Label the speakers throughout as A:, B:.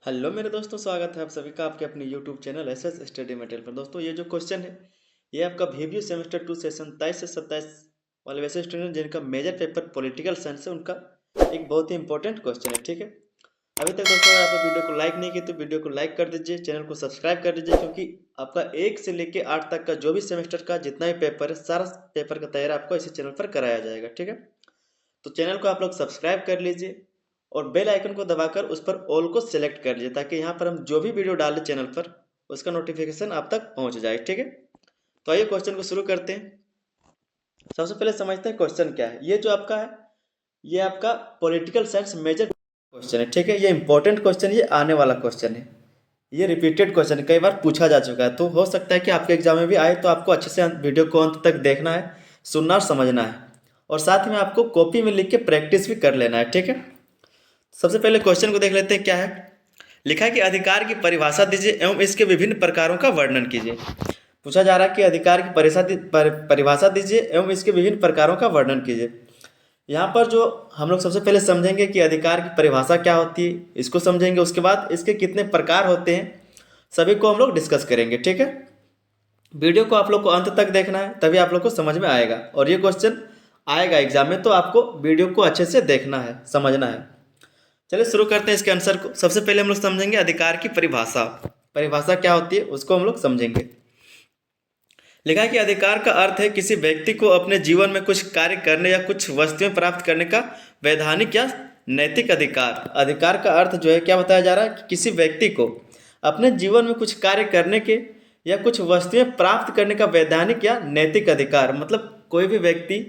A: Hello मेरे दोस्तों, स्वागत है आप सभी का आपके अपने YouTube channel SS study material पर। दोस्तों, ये जो क्वेश्चन है ये आपका VBU सेमेस्टर 2 सेशन 23 से 27 वाले वैसे स्टूडेंट जिनका मेजर पेपर पॉलिटिकल साइंस है उनका एक बहुत ही इंपॉर्टेंट क्वेश्चन है। ठीक है, अभी तक दोस्तों अगर आपने वीडियो को लाइक नहीं की तो वीडियो को लाइक कर दीजिए, चैनल को सब्सक्राइब कर दीजिए, क्योंकि आपका 1 से लेकर 8 तक का जो भी सेमेस्टर का जितना भी पेपर है सारा पेपर का तैयारी आपको इसी चैनल पर कराया जाएगा। ठीक है, तो चैनल को आप लोग सब्सक्राइब कर लीजिए और बेल आइकन को दबाकर उस पर ऑल को सिलेक्ट कर लीजिए, ताकि यहाँ पर हम जो भी वीडियो डालें चैनल पर उसका नोटिफिकेशन आप तक पहुँच जाए। ठीक है, तो आइए क्वेश्चन को शुरू करते हैं। सबसे पहले समझते हैं क्वेश्चन क्या है। ये जो आपका है ये आपका पॉलिटिकल साइंस मेजर क्वेश्चन है। ठीक है, ये इंपॉर्टेंट क्वेश्चन, ये आने वाला क्वेश्चन है, ये रिपीटेड क्वेश्चन है, कई बार पूछा जा चुका है, तो हो सकता है कि आपके एग्जाम में भी आए। तो आपको अच्छे से वीडियो को अंत तक देखना है, सुनना और समझना है, और साथ में आपको कॉपी में लिख के प्रैक्टिस भी कर लेना है। ठीक है, सबसे पहले क्वेश्चन को देख लेते हैं क्या है। लिखा है कि अधिकार की परिभाषा दीजिए एवं इसके विभिन्न प्रकारों का वर्णन कीजिए। पूछा जा रहा है कि अधिकार की परिभाषा दीजिए एवं इसके विभिन्न प्रकारों का वर्णन कीजिए। यहाँ पर जो हम लोग सबसे पहले समझेंगे कि अधिकार की परिभाषा क्या होती है, इसको समझेंगे। उसके बाद इसके कितने प्रकार होते हैं सभी को हम लोग डिस्कस करेंगे। ठीक है, वीडियो को आप लोग को अंत तक देखना है, तभी आप लोग को समझ में आएगा, और ये क्वेश्चन आएगा एग्जाम में, तो आपको वीडियो को अच्छे से देखना है, समझना है। चलिए शुरू करते हैं इसके आंसर को। सबसे पहले हम लोग समझेंगे अधिकार की परिभाषा। परिभाषा क्या होती है उसको हम लोग समझेंगे। लिखा है कि अधिकार का अर्थ है किसी व्यक्ति को अपने जीवन में कुछ कार्य करने या कुछ वस्तुएं प्राप्त करने का वैधानिक या नैतिक अधिकार। अधिकार का अर्थ जो है क्या बताया जा रहा है कि किसी व्यक्ति को अपने जीवन में कुछ कार्य करने के या कुछ वस्तुएं प्राप्त करने का वैधानिक या नैतिक अधिकार। मतलब कोई भी व्यक्ति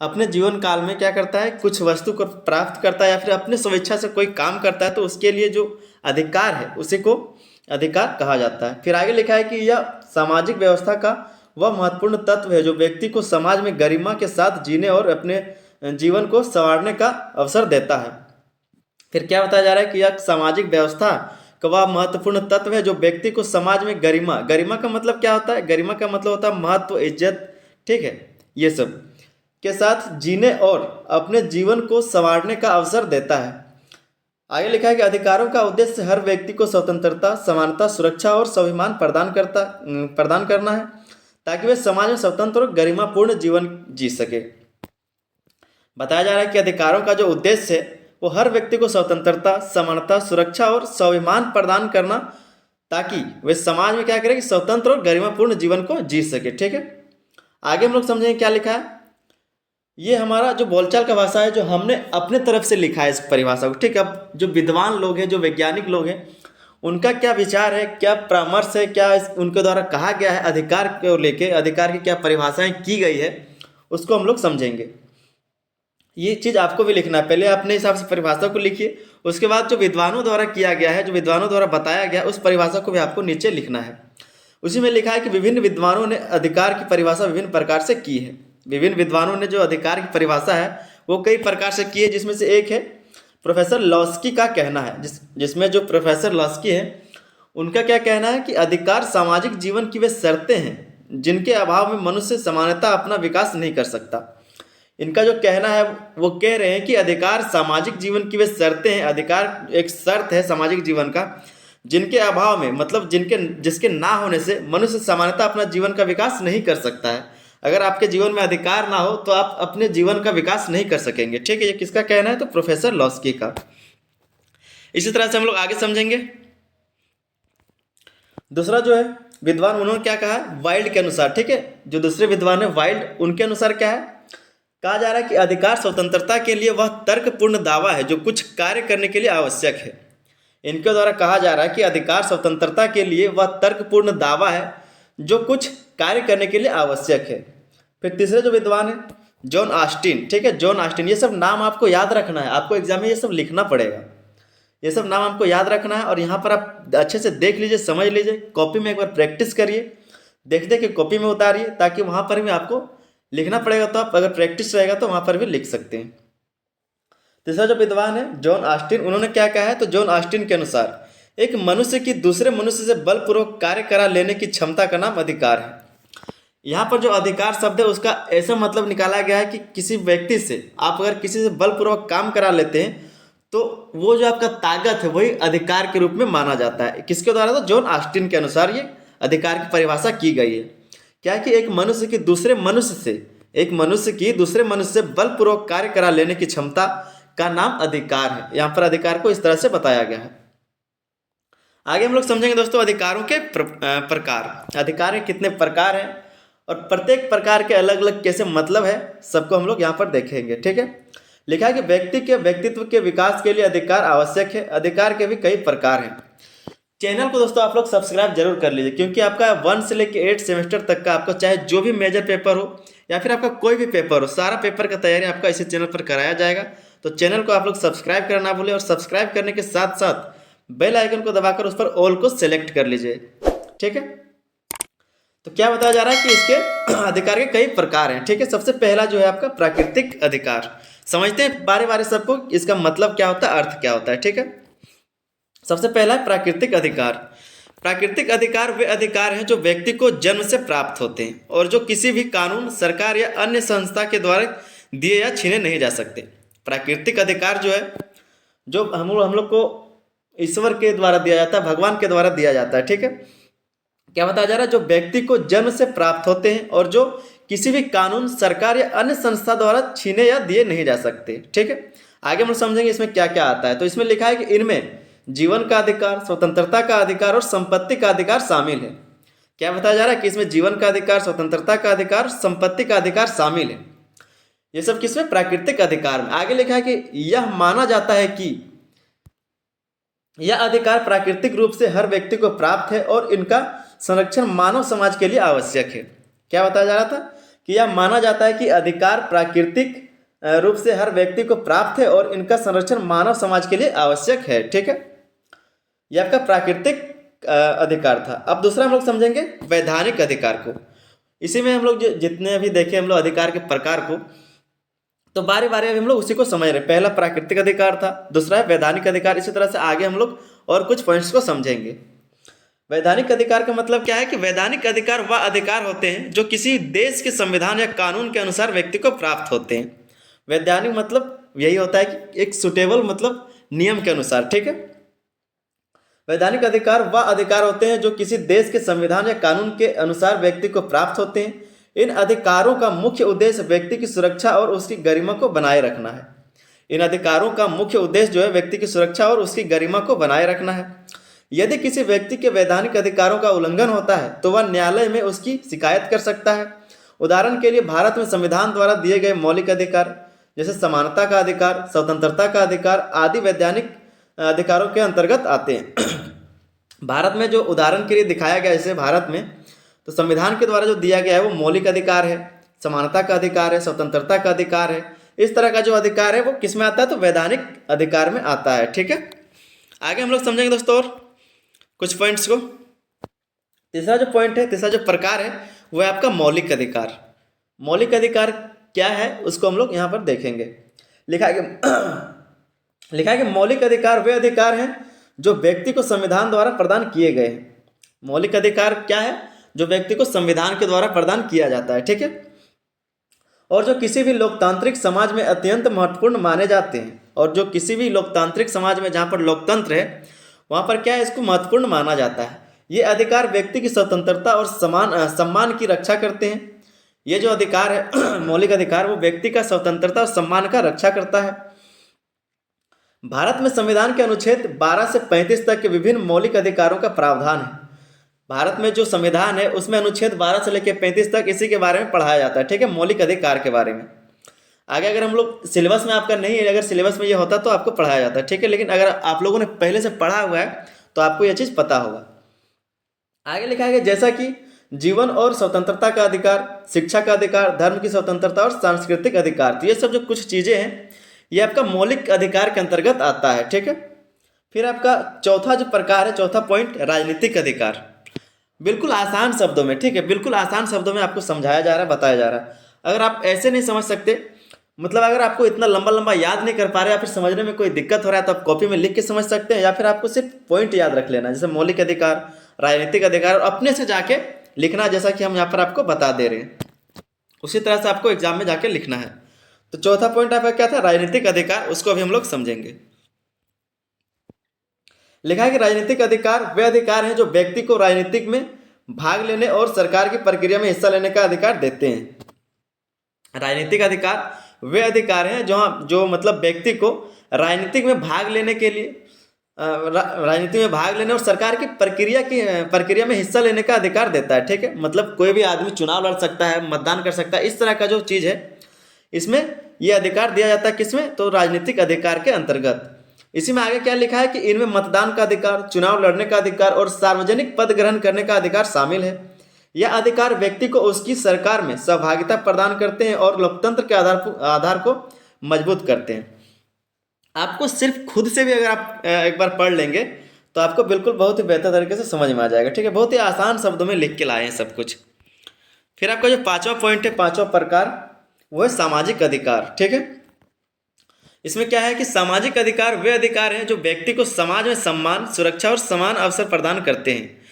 A: अपने जीवन काल में क्या करता है, कुछ वस्तु को प्राप्त करता है या फिर अपने स्वेच्छा से कोई काम करता है, तो उसके लिए जो अधिकार है उसी को अधिकार कहा जाता है। फिर आगे लिखा है कि यह सामाजिक व्यवस्था का वह महत्वपूर्ण तत्व है जो व्यक्ति को समाज में गरिमा के साथ जीने और अपने जीवन को संवारने का अवसर देता है। फिर क्या बताया जा रहा है कि यह सामाजिक व्यवस्था का वह महत्वपूर्ण तत्व है जो व्यक्ति को समाज में गरिमा, गरिमा का मतलब क्या होता है, गरिमा का मतलब होता है महत्व, इज्जत, ठीक है, ये सब के साथ जीने और अपने जीवन को संवारने का अवसर देता है। आगे लिखा है कि अधिकारों का उद्देश्य हर व्यक्ति को स्वतंत्रता, समानता, सुरक्षा और स्वाभिमान प्रदान करना है, ताकि वे समाज में स्वतंत्र और गरिमापूर्ण जीवन जी सके। बताया जा रहा है कि अधिकारों का जो उद्देश्य है वो हर व्यक्ति को स्वतंत्रता, समानता, सुरक्षा और स्वाभिमान प्रदान करना, ताकि वे समाज में क्या करें कि स्वतंत्र और गरिमापूर्ण जीवन को जी सके। ठीक है, आगे हम लोग समझेंगे क्या लिखा है। ये हमारा जो बोलचाल का भाषा है, जो हमने अपने तरफ से लिखा है इस परिभाषा को। ठीक है, अब जो विद्वान लोग हैं, जो वैज्ञानिक लोग हैं, उनका क्या विचार है, क्या परामर्श है, क्या उनके द्वारा कहा गया है अधिकार को लेके, अधिकार की क्या परिभाषाएं की गई है, उसको हम लोग समझेंगे। ये चीज़ आपको भी लिखना है, पहले अपने हिसाब से परिभाषा को लिखिए, उसके बाद जो विद्वानों द्वारा किया गया है, जो विद्वानों द्वारा बताया गया है, उस परिभाषा को भी आपको नीचे लिखना है। उसी में लिखा है कि विभिन्न विद्वानों ने अधिकार की परिभाषा विभिन्न प्रकार से की है। विभिन्न विद्वानों ने जो अधिकार की परिभाषा है वो कई प्रकार से की है, जिसमें से एक है प्रोफेसर लॉस्की का कहना है, जिसमें जो प्रोफेसर लॉस्की है उनका क्या कहना है कि अधिकार सामाजिक जीवन की वे शर्तें हैं जिनके अभाव में मनुष्य समानता अपना विकास नहीं कर सकता। इनका जो कहना है वो कह रहे हैं कि अधिकार सामाजिक जीवन की वे शर्तें हैं, अधिकार एक शर्त है सामाजिक जीवन का, जिनके अभाव में, मतलब जिसके ना होने से मनुष्य समानता अपना जीवन का विकास नहीं कर सकता है। अगर आपके जीवन में अधिकार ना हो तो आप अपने जीवन का विकास नहीं कर सकेंगे। ठीक है, ये किसका कहना है, तो प्रोफेसर लॉस्की का। इसी तरह से हम लोग आगे समझेंगे। दूसरा जो है विद्वान, उन्होंने क्या कहा वाइल्ड के अनुसार। ठीक है, जो दूसरे विद्वान है वाइल्ड, उनके अनुसार क्या है, कहा जा रहा है कि अधिकार स्वतंत्रता के लिए वह तर्कपूर्ण दावा है जो कुछ कार्य करने के लिए आवश्यक है। इनके द्वारा कहा जा रहा है कि अधिकार स्वतंत्रता के लिए वह तर्कपूर्ण दावा है जो कुछ कार्य करने के लिए आवश्यक है। फिर तीसरे जो विद्वान है जॉन ऑस्टिन। ठीक है, जॉन ऑस्टिन, ये सब नाम आपको याद रखना है, आपको एग्जाम में ये सब लिखना पड़ेगा, ये सब नाम आपको याद रखना है। और यहाँ पर आप अच्छे से देख लीजिए, समझ लीजिए, कॉपी में एक बार प्रैक्टिस करिए, देख के कॉपी में उतारिए, ताकि वहाँ पर भी आपको लिखना पड़ेगा, तो आप अगर प्रैक्टिस रहेगा तो वहाँ पर भी लिख सकते हैं। तीसरा जो विद्वान है जॉन ऑस्टिन, उन्होंने क्या कहा है, तो जॉन ऑस्टिन के अनुसार एक मनुष्य की दूसरे मनुष्य से बलपूर्वक कार्य करा लेने की क्षमता का नाम अधिकार है। यहाँ पर जो अधिकार शब्द है उसका ऐसा मतलब निकाला गया है कि किसी व्यक्ति से आप अगर किसी से बलपूर्वक काम करा लेते हैं तो वो जो आपका ताकत है वही अधिकार के रूप में माना जाता है। किसके द्वारा? तो जॉन ऑस्टिन के अनुसार ये अधिकार की परिभाषा की गई है। क्या कि एक मनुष्य की दूसरे मनुष्य से बलपूर्वक कार्य करा लेने की क्षमता का नाम अधिकार है। यहाँ पर अधिकार को इस तरह से बताया गया है। आगे हम लोग समझेंगे दोस्तों अधिकारों के प्रकार। अधिकार के कितने प्रकार हैं और प्रत्येक प्रकार के अलग अलग कैसे मतलब है, सबको हम लोग यहाँ पर देखेंगे। ठीक है, लिखा है कि व्यक्ति के व्यक्तित्व के विकास के लिए अधिकार आवश्यक है। अधिकार के भी कई प्रकार हैं। चैनल को दोस्तों आप लोग सब्सक्राइब जरूर कर लीजिए, क्योंकि आपका 1 से लेकर 8 सेमेस्टर तक का आपका चाहे जो भी मेजर पेपर हो या फिर आपका कोई भी पेपर हो, सारा पेपर का तैयारी आपका इसी चैनल पर कराया जाएगा। तो चैनल को आप लोग सब्सक्राइब करना भूलें और सब्सक्राइब करने के साथ साथ बेल आइकन को दबाकर उस पर ऑल को सेलेक्ट कर लीजिए। ठीक है, तो क्या बताया जा रहा है कि इसके अधिकार के कई प्रकार हैं। ठीक है, सबसे पहला जो है आपका प्राकृतिक अधिकार। समझते हैं बारे बारे सबको इसका मतलब क्या होता है, अर्थ क्या होता है। ठीक है, सबसे पहला है प्राकृतिक अधिकार। प्राकृतिक अधिकार वे अधिकार हैं जो व्यक्ति को जन्म से प्राप्त होते हैं और जो किसी भी कानून, सरकार या अन्य संस्था के द्वारा दिए या छीने नहीं जा सकते। प्राकृतिक अधिकार जो है, जो हम लोग को ईश्वर के द्वारा दिया जाता है, भगवान के द्वारा दिया जाता है। ठीक है, क्या बताया जा रहा है? जो व्यक्ति को जन्म से प्राप्त होते हैं और जो किसी भी कानून, सरकार या अन्य संस्था द्वारा छीने या दिए नहीं जा सकते। ठीक है, आगे हम समझेंगे इसमें क्या क्या आता है। तो इसमें लिखा है कि इनमें जीवन का अधिकार, स्वतंत्रता का अधिकार और संपत्ति का अधिकार शामिल है। क्या बताया जा रहा है कि इसमें जीवन का अधिकार, स्वतंत्रता का अधिकार, संपत्ति का अधिकार शामिल है। ये सब किसमें? प्राकृतिक अधिकार में। आगे लिखा है कि यह माना जाता है कि यह अधिकार प्राकृतिक रूप से हर व्यक्ति को प्राप्त है और इनका संरक्षण मानव समाज के लिए आवश्यक है। क्या बताया जा रहा था? कि यह माना जाता है कि अधिकार प्राकृतिक रूप से हर व्यक्ति को प्राप्त है और इनका संरक्षण मानव समाज के लिए आवश्यक है। ठीक है, यह आपका प्राकृतिक अधिकार था। अब दूसरा हम लोग समझेंगे वैधानिक अधिकार को। इसी में हम लोग जितने अभी देखे हम लोग अधिकार के प्रकार को, तो बारी बारी हम लोग उसी को समझ रहे। पहला प्राकृतिक अधिकार था, दूसरा है वैधानिक अधिकार। इसी तरह से आगे हम लोग और कुछ पॉइंट्स को समझेंगे। वैधानिक अधिकार का मतलब क्या है? कि वैधानिक अधिकार वह अधिकार होते हैं जो किसी देश के संविधान या कानून के अनुसार व्यक्ति को प्राप्त होते हैं। वैधानिक मतलब यही होता है कि एक सुटेबल, मतलब नियम के अनुसार। ठीक है, वैधानिक अधिकार वह अधिकार होते हैं जो किसी देश के संविधान या कानून के अनुसार व्यक्ति को प्राप्त होते हैं। इन अधिकारों का मुख्य उद्देश्य व्यक्ति की सुरक्षा और उसकी गरिमा को बनाए रखना है। इन अधिकारों का मुख्य उद्देश्य जो है व्यक्ति की सुरक्षा और उसकी गरिमा को बनाए रखना है। यदि किसी व्यक्ति के वैधानिक अधिकारों का उल्लंघन होता है तो वह न्यायालय में उसकी शिकायत कर सकता है। उदाहरण के लिए भारत में संविधान द्वारा दिए गए मौलिक अधिकार जैसे समानता का अधिकार, स्वतंत्रता का अधिकार आदि वैधानिक अधिकारों के अंतर्गत आते हैं। भारत में जो उदाहरण के लिए दिखाया गया, जैसे भारत में तो संविधान के द्वारा जो दिया गया है वो मौलिक अधिकार है, समानता का अधिकार है, स्वतंत्रता का अधिकार है। इस तरह का जो अधिकार है वो किस में आता है? तो वैधानिक अधिकार में आता है। ठीक है, आगे हम लोग समझेंगे दोस्तों और कुछ पॉइंट्स को। तीसरा जो पॉइंट है, तीसरा जो प्रकार है वो है आपका मौलिक अधिकार। मौलिक अधिकार क्या है उसको हम लोग यहाँ पर देखेंगे। लिखा है कि मौलिक अधिकार वे अधिकार हैं जो व्यक्ति को संविधान द्वारा प्रदान किए गए हैं। मौलिक अधिकार क्या है? जो व्यक्ति को संविधान के द्वारा प्रदान किया जाता है। ठीक है, और जो किसी भी लोकतांत्रिक समाज में अत्यंत महत्वपूर्ण माने जाते हैं। और जो किसी भी लोकतांत्रिक समाज में जहाँ पर लोकतंत्र है वहाँ पर क्या है? इसको महत्वपूर्ण माना जाता है। ये अधिकार व्यक्ति की स्वतंत्रता और सम्मान की रक्षा करते हैं। ये जो अधिकार है मौलिक अधिकार, वो व्यक्ति का स्वतंत्रता और सम्मान का रक्षा करता है। भारत में संविधान के अनुच्छेद 12 से 35 तक के विभिन्न मौलिक अधिकारों का प्रावधान है। भारत में जो संविधान है उसमें अनुच्छेद 12 से लेकर 35 तक इसी के बारे में पढ़ाया जाता है। ठीक है, मौलिक अधिकार के बारे में। आगे अगर हम लोग सिलेबस में आपका नहीं है, अगर सिलेबस में ये होता तो आपको पढ़ाया जाता है। ठीक है, लेकिन अगर आप लोगों ने पहले से पढ़ा हुआ है तो आपको यह चीज़ पता होगा। आगे लिखा है जैसा कि जीवन और स्वतंत्रता का अधिकार, शिक्षा का अधिकार, धर्म की स्वतंत्रता और सांस्कृतिक अधिकार। तो ये सब जो कुछ चीज़ें हैं ये आपका मौलिक अधिकार के अंतर्गत आता है। ठीक है, फिर आपका चौथा जो प्रकार है, चौथा पॉइंट, राजनीतिक अधिकार। बिल्कुल आसान शब्दों में, ठीक है, बिल्कुल आसान शब्दों में आपको समझाया जा रहा है, बताया जा रहा है। अगर आप ऐसे नहीं समझ सकते, मतलब अगर आपको इतना लंबा लंबा याद नहीं कर पा रहे या फिर समझने में कोई दिक्कत हो रहा है तो आप कॉपी में लिख के समझ सकते हैं, या फिर आपको सिर्फ पॉइंट याद रख लेना, जैसे मौलिक अधिकार, राजनीतिक अधिकार, और अपने से जाके लिखना जैसा कि हम यहाँ पर आपको बता दे रहे हैं। उसी तरह से आपको एग्जाम में जाके लिखना है। तो चौथा पॉइंट आपका क्या था? राजनीतिक अधिकार। उसको अभी हम लोग समझेंगे। लिखा है कि राजनीतिक अधिकार वे अधिकार हैं जो व्यक्ति को राजनीतिक में भाग लेने और सरकार की प्रक्रिया में हिस्सा लेने का अधिकार देते हैं। राजनीतिक अधिकार वे अधिकार हैं जो मतलब व्यक्ति को राजनीतिक में भाग लेने के लिए राजनीति में भाग लेने और सरकार की प्रक्रिया में हिस्सा लेने का अधिकार देता है। ठीक है, मतलब कोई भी आदमी चुनाव लड़ सकता है, मतदान कर सकता है, इस तरह का जो चीज़ है इसमें यह अधिकार दिया जाता है। किसमें? तो राजनीतिक अधिकार के अंतर्गत। इसी में आगे क्या लिखा है कि इनमें मतदान का अधिकार, चुनाव लड़ने का अधिकार और सार्वजनिक पद ग्रहण करने का अधिकार शामिल है। यह अधिकार व्यक्ति को उसकी सरकार में सहभागिता प्रदान करते हैं और लोकतंत्र के आधार को मजबूत करते हैं। आपको सिर्फ खुद से भी अगर आप एक बार पढ़ लेंगे तो आपको बिल्कुल बहुत ही बेहतर तरीके से समझ में आ जाएगा। ठीक है, बहुत ही आसान शब्दों में लिख के लाए हैं सब कुछ। फिर आपका जो पांचवा पॉइंट है, पांचवा प्रकार, वो है सामाजिक अधिकार। ठीक है, इसमें क्या है कि सामाजिक अधिकार वे अधिकार हैं जो व्यक्ति को समाज में सम्मान, सुरक्षा और समान अवसर प्रदान करते हैं।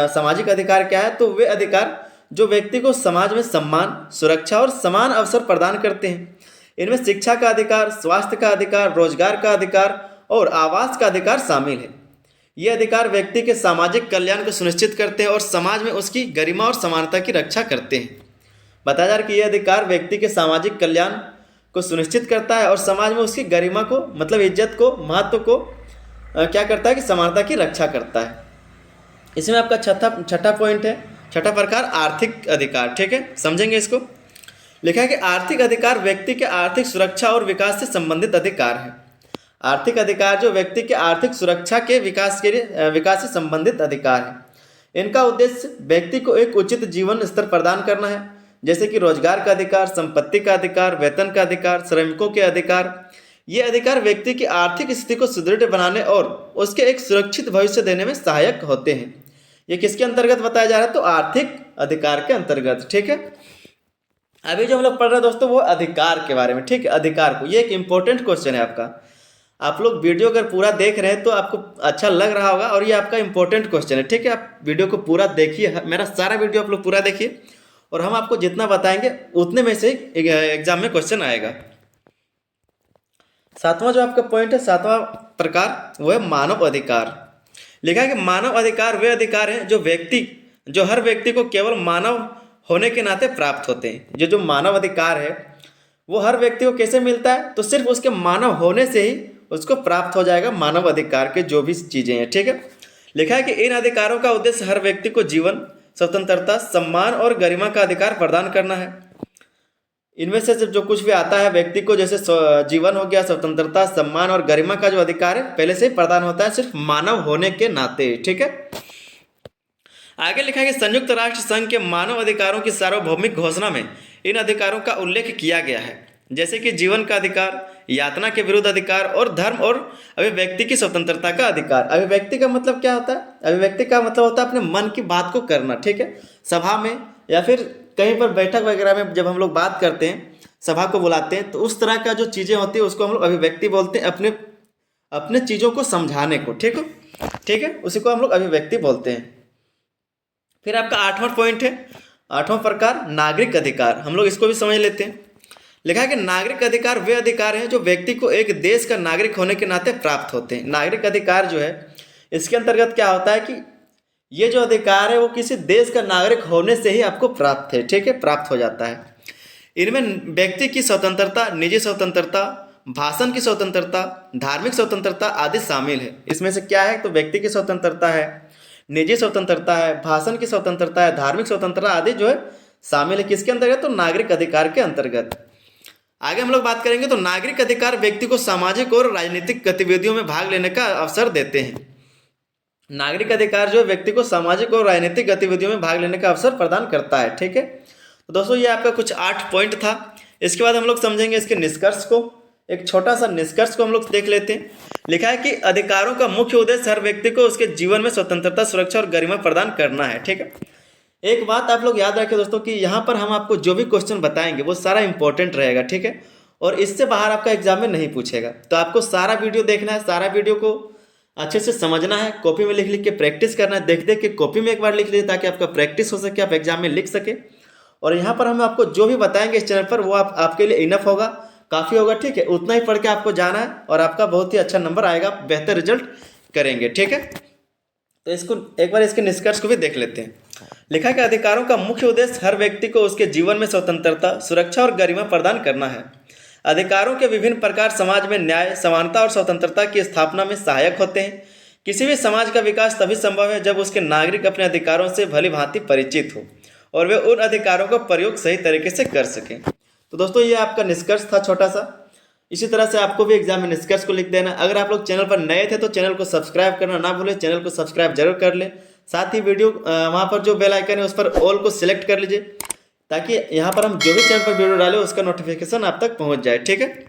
A: सामाजिक अधिकार क्या है? तो वे अधिकार जो व्यक्ति को समाज में सम्मान, सुरक्षा और समान अवसर प्रदान करते हैं। इनमें शिक्षा का अधिकार, स्वास्थ्य का अधिकार, रोजगार का अधिकार और आवास का अधिकार शामिल है। ये अधिकार व्यक्ति के सामाजिक कल्याण को सुनिश्चित करते हैं और समाज में उसकी गरिमा और समानता की रक्षा करते हैं। बताया जा रहा है कि यह अधिकार व्यक्ति के सामाजिक कल्याण को सुनिश्चित करता है और समाज में उसकी गरिमा को, मतलब इज्जत को, महत्व को क्या करता है कि समानता की रक्षा करता है। इसमें आपका छठा पॉइंट है, छठा प्रकार, आर्थिक अधिकार। ठीक है, समझेंगे इसको। लिखा है कि आर्थिक अधिकार व्यक्ति के आर्थिक सुरक्षा और विकास से संबंधित अधिकार है। आर्थिक अधिकार जो व्यक्ति के आर्थिक सुरक्षा के विकास से संबंधित अधिकार है। इनका उद्देश्य व्यक्ति को एक उचित जीवन स्तर प्रदान करना है, जैसे कि रोजगार का अधिकार, संपत्ति का अधिकार, वेतन का अधिकार, श्रमिकों के अधिकार। ये अधिकार व्यक्ति की आर्थिक स्थिति को सुदृढ़ बनाने और उसके एक सुरक्षित भविष्य देने में सहायक होते हैं। ये किसके अंतर्गत बताया जा रहा है? तो आर्थिक अधिकार के अंतर्गत। ठीक है, अभी जो हम लोग पढ़ रहे हैं दोस्तों वो अधिकार के बारे में। ठीक है, अधिकार को, ये एक इंपॉर्टेंट क्वेश्चन है आपका। आप लोग वीडियो अगर पूरा देख रहे हैं तो आपको अच्छा लग रहा होगा और ये आपका इंपॉर्टेंट क्वेश्चन है। ठीक है, आप वीडियो को पूरा देखिए, मेरा सारा वीडियो आप लोग पूरा देखिए और हम आपको जितना बताएंगे उतने में से एग्जाम में क्वेश्चन आएगा। सातवां जो आपका पॉइंट है, सातवां प्रकार, वो है मानव अधिकार। लिखा है कि मानव अधिकार वे अधिकार हैं जो हर व्यक्ति को केवल मानव होने के नाते प्राप्त होते हैं। जो मानव अधिकार है वो हर व्यक्ति को कैसे मिलता है? तो सिर्फ उसके मानव होने से ही उसको प्राप्त हो जाएगा मानव अधिकार के जो भी चीज़ें हैं। ठीक है, लिखा है कि इन अधिकारों का उद्देश्य हर व्यक्ति को जीवन, स्वतंत्रता, सम्मान और गरिमा का अधिकार प्रदान करना है। इनमें से जो कुछ भी आता है व्यक्ति को, जैसे जीवन हो गया, स्वतंत्रता, सम्मान और गरिमा का जो अधिकार है पहले से ही प्रदान होता है सिर्फ मानव होने के नाते। ठीक है, आगे लिखा है कि संयुक्त राष्ट्र संघ के मानव अधिकारों की सार्वभौमिक घोषणा में इन अधिकारों का उल्लेख किया गया है, जैसे कि जीवन का अधिकार, यातना के विरुद्ध अधिकार और धर्म और अभिव्यक्ति की स्वतंत्रता का अधिकार। अभिव्यक्ति का मतलब क्या होता है? अभिव्यक्ति का मतलब होता है अपने मन की बात को करना। ठीक है, सभा में या फिर कहीं पर बैठक वगैरह में जब हम लोग बात करते हैं, सभा को बुलाते हैं, तो उस तरह का जो चीज़ें होती है उसको हम लोग अभिव्यक्ति बोलते हैं, अपने चीज़ों को समझाने को। ठीक है, उसी को हम लोग अभिव्यक्ति बोलते हैं। फिर आपका आठवां पॉइंट है, आठवां प्रकार, नागरिक अधिकार। हम लोग इसको भी समझ लेते हैं। लिखा है कि नागरिक अधिकार वे अधिकार हैं जो व्यक्ति को एक देश का नागरिक होने के नाते प्राप्त होते हैं। नागरिक अधिकार जो है इसके अंतर्गत क्या होता है कि ये जो अधिकार है वो किसी देश का नागरिक होने से ही आपको प्राप्त है। ठीक है, प्राप्त हो जाता है। इनमें व्यक्ति की स्वतंत्रता, निजी स्वतंत्रता, भाषण की स्वतंत्रता, धार्मिक स्वतंत्रता आदि शामिल है। इसमें से क्या है? तो व्यक्ति की स्वतंत्रता है, निजी स्वतंत्रता है, भाषण की स्वतंत्रता है, धार्मिक स्वतंत्रता आदि जो है शामिल है। किसके अंतर्गत? तो नागरिक अधिकार के अंतर्गत। आगे हम लोग बात करेंगे तो नागरिक अधिकार व्यक्ति को सामाजिक और राजनीतिक गतिविधियों में भाग लेने का अवसर देते हैं। नागरिक अधिकार जो व्यक्ति को सामाजिक और राजनीतिक गतिविधियों में भाग लेने का अवसर प्रदान करता है। ठीक है, तो दोस्तों ये आपका कुछ 8 पॉइंट था। इसके बाद हम लोग समझेंगे इसके निष्कर्ष को। एक छोटा सा निष्कर्ष को हम लोग देख लेते हैं। लिखा है कि अधिकारों का मुख्य उद्देश्य हर व्यक्ति को उसके जीवन में स्वतंत्रता, सुरक्षा और गरिमा प्रदान करना है। ठीक है, एक बात आप लोग याद रखें दोस्तों कि यहाँ पर हम आपको जो भी क्वेश्चन बताएंगे वो सारा इंपॉर्टेंट रहेगा। ठीक है, और इससे बाहर आपका एग्जाम में नहीं पूछेगा। तो आपको सारा वीडियो देखना है, सारा वीडियो को अच्छे से समझना है, कॉपी में लिख लिख के प्रैक्टिस करना है। देख देख के कॉपी में एक बार लिख लीजिए ताकि आपका प्रैक्टिस हो सके, आप एग्जाम में लिख सके। और यहाँ पर हम आपको जो भी बताएंगे इस चैनल पर वो आपके लिए इनफ होगा, काफ़ी होगा। ठीक है, उतना ही पढ़ के आपको जाना है और आपका बहुत ही अच्छा नंबर आएगा, बेहतर रिजल्ट करेंगे। ठीक है, तो इसको एक बार इसके निष्कर्ष को भी देख लेते हैं। लिखा है कि अधिकारों का मुख्य उद्देश्य हर व्यक्ति को उसके जीवन में स्वतंत्रता, सुरक्षा और गरिमा प्रदान करना है। अधिकारों के विभिन्न प्रकार समाज में न्याय, समानता और स्वतंत्रता की स्थापना में सहायक होते हैं। किसी भी समाज का विकास तभी संभव है जब उसके नागरिक अपने अधिकारों से भली भांति परिचित हो और वे उन अधिकारों का प्रयोग सही तरीके से कर सकें। तो दोस्तों ये आपका निष्कर्ष था छोटा सा। इसी तरह से आपको भी एग्जाम में निष्कर्ष को लिख देना। अगर आप लोग चैनल पर नए थे तो चैनल को सब्सक्राइब करना ना भूलें, चैनल को सब्सक्राइब जरूर कर लें। साथ ही वीडियो वहाँ पर जो बेल आइकन है उस पर ऑल को सिलेक्ट कर लीजिए, ताकि यहाँ पर हम जो भी चैनल पर वीडियो डालें उसका नोटिफिकेशन आप तक पहुँच जाए। ठीक है,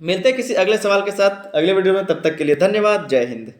A: मिलते हैं किसी अगले सवाल के साथ अगले वीडियो में, तब तक के लिए धन्यवाद। जय हिंद।